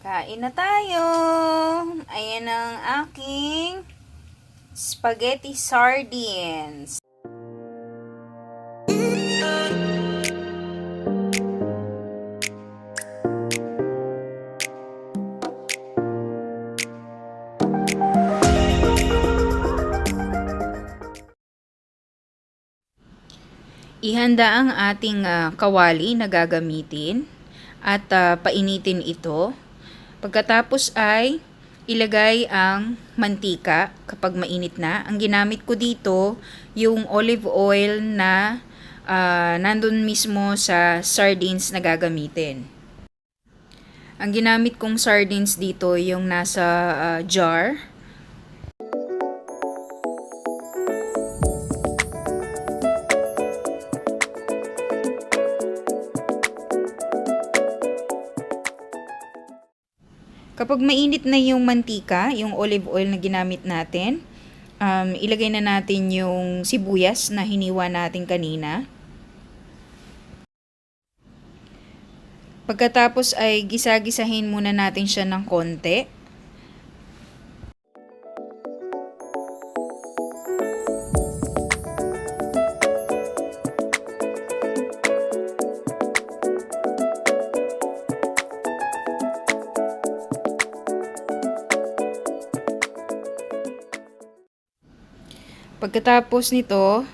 Kain na tayo! Ayan ang aking spaghetti sardines. Ihanda ang ating kawali na gagamitin at painitin ito. Pagkatapos ay ilagay ang mantika kapag mainit na. Ang ginamit ko dito yung olive oil na nandun mismo sa sardines na gagamitin. Ang ginamit kong sardines dito yung nasa jar. Kapag mainit na yung mantika, yung olive oil na ginamit natin, ilagay na natin yung sibuyas na hiniwa natin kanina. Pagkatapos ay gisa-gisahin muna natin siya ng konti. Pagkatapos nito,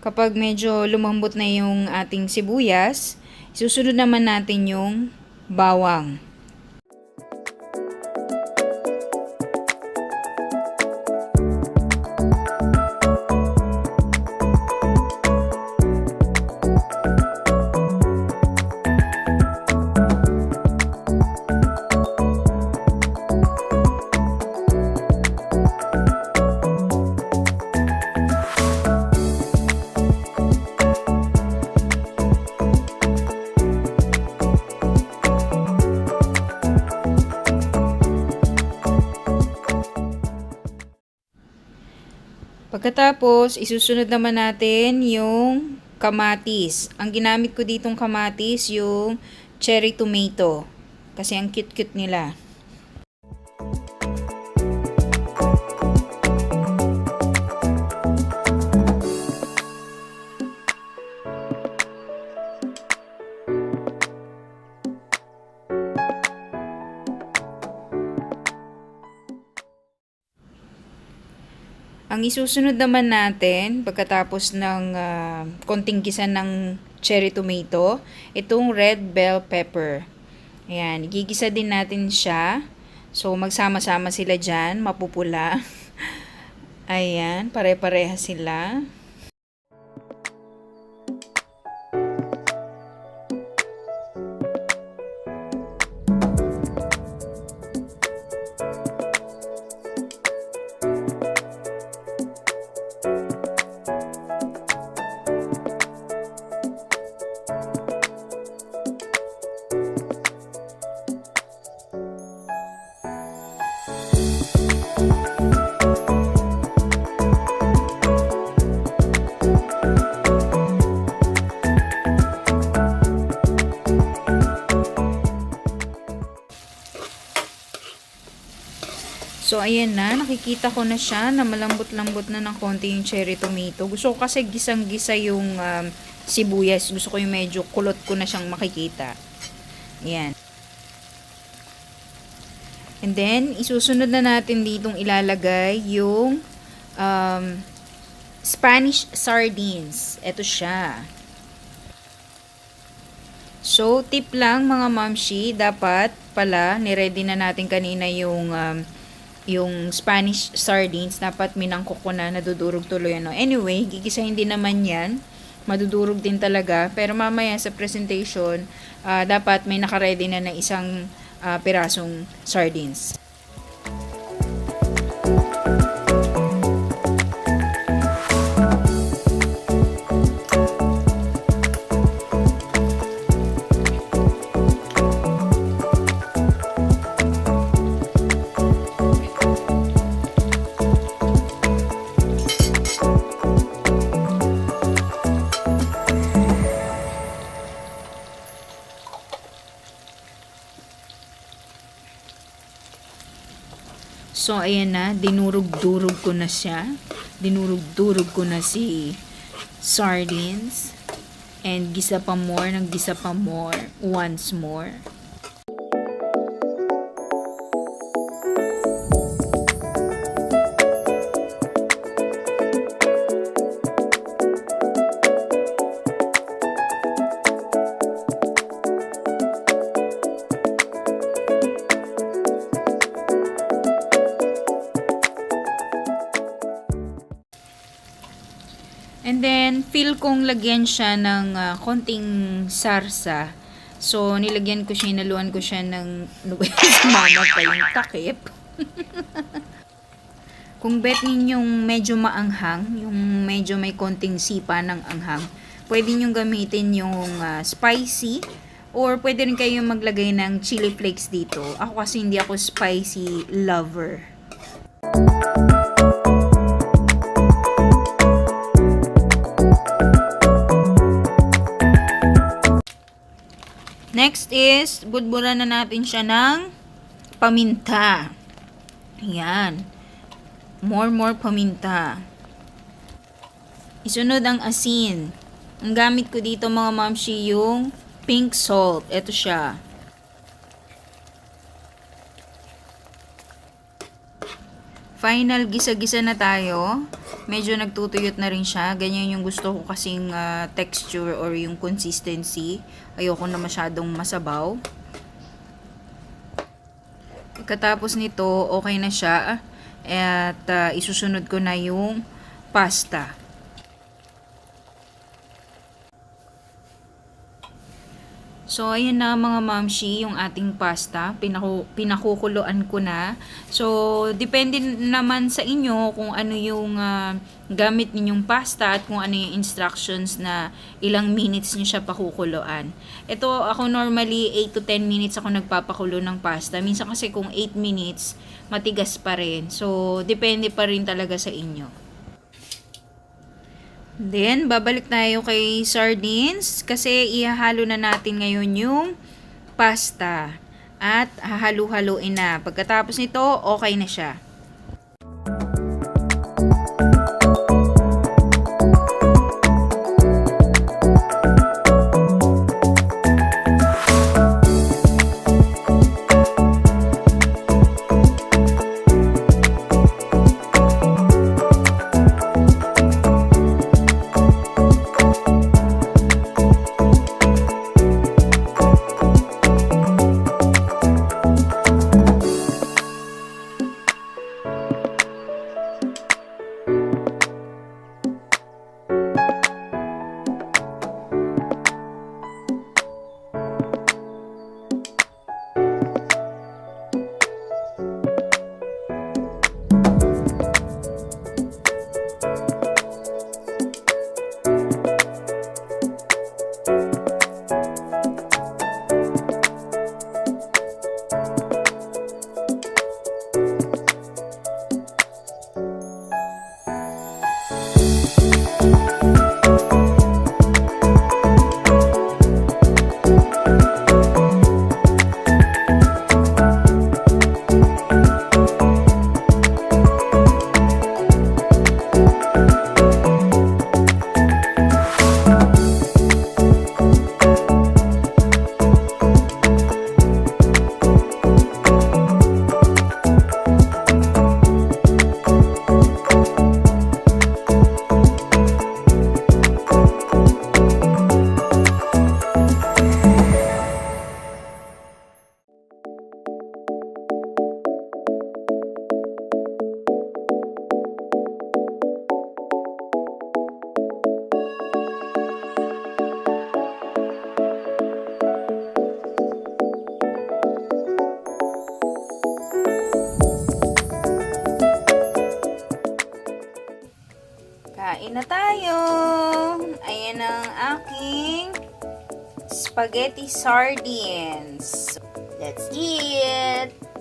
kapag medyo lumambot na yung ating sibuyas, susunod naman natin yung bawang. Pagkatapos, isusunod naman natin yung kamatis. Ang ginamit ko ditong kamatis, yung cherry tomato. Kasi ang cute-cute nila. Ang isusunod naman natin, pagkatapos ng konting gisa ng cherry tomato, itong red bell pepper. Ayan, igigisa din natin siya. So, magsama-sama sila dyan, mapupula. Ayan, pare-pareha sila. So, ayan na. Nakikita ko na siya na malambot-lambot na ng konti yung cherry tomato. Gusto ko kasi gisang-gisa yung sibuyas. Gusto ko yung medyo kulot ko na siyang makikita. Ayan. And then, isusunod na natin ditong ilalagay yung Spanish sardines. Ito siya. So, tip lang mga mamshi, dapat pala, niready na natin kanina yung Spanish sardines, dapat minangkok ko na, nadudurog tuloy ano. Anyway, gigisahin din naman yan. Madudurog din talaga. Pero mamaya sa presentation, dapat may nakaready na ng isang pirasong sardines. So, ayan na. Dinurog-durog ko na siya. Dinurog-durog ko na si sardines. And gisa pa more, gisa pa more. Once more. And then, feel kong lagyan siya ng konting sarsa. So, nilagyan ko siya, inaluan ko siya ng, mama pa yung takip. Kung bet ninyong medyo maanghang, yung medyo may konting sipa ng anghang, pwede nyong gamitin yung spicy, or pwede rin kayong maglagay ng chili flakes dito. Ako kasi hindi ako spicy lover. Next is, budburan na natin siya ng paminta. Ayan. More paminta. Isunod ang asin. Ang gamit ko dito mga mamshi yung pink salt. Ito siya. Final, gisa-gisa na tayo. Medyo nagtutuyot na rin siya. Ganyan yung gusto ko kasing texture or yung consistency. Ayoko na masyadong masabaw. Pagkatapos nito, okay na siya. At isusunod ko na yung pasta. So, ayan na mga mamshi, yung ating pasta. Pinakukuluan ko na. So, depende naman sa inyo kung ano yung gamit ninyong pasta at kung ano yung instructions na ilang minutes nyo siya pakukuluan. Ito, ako normally 8 to 10 minutes ako nagpapakulo ng pasta. Minsan kasi kung 8 minutes, matigas pa rin. So, depende pa rin talaga sa inyo. Then, babalik tayo kay sardines kasi ihahalo na natin ngayon yung pasta at hahalo-haloin na. Pagkatapos nito, okay na siya. Kain na tayo! Ayan ang aking spaghetti sardines. Let's eat!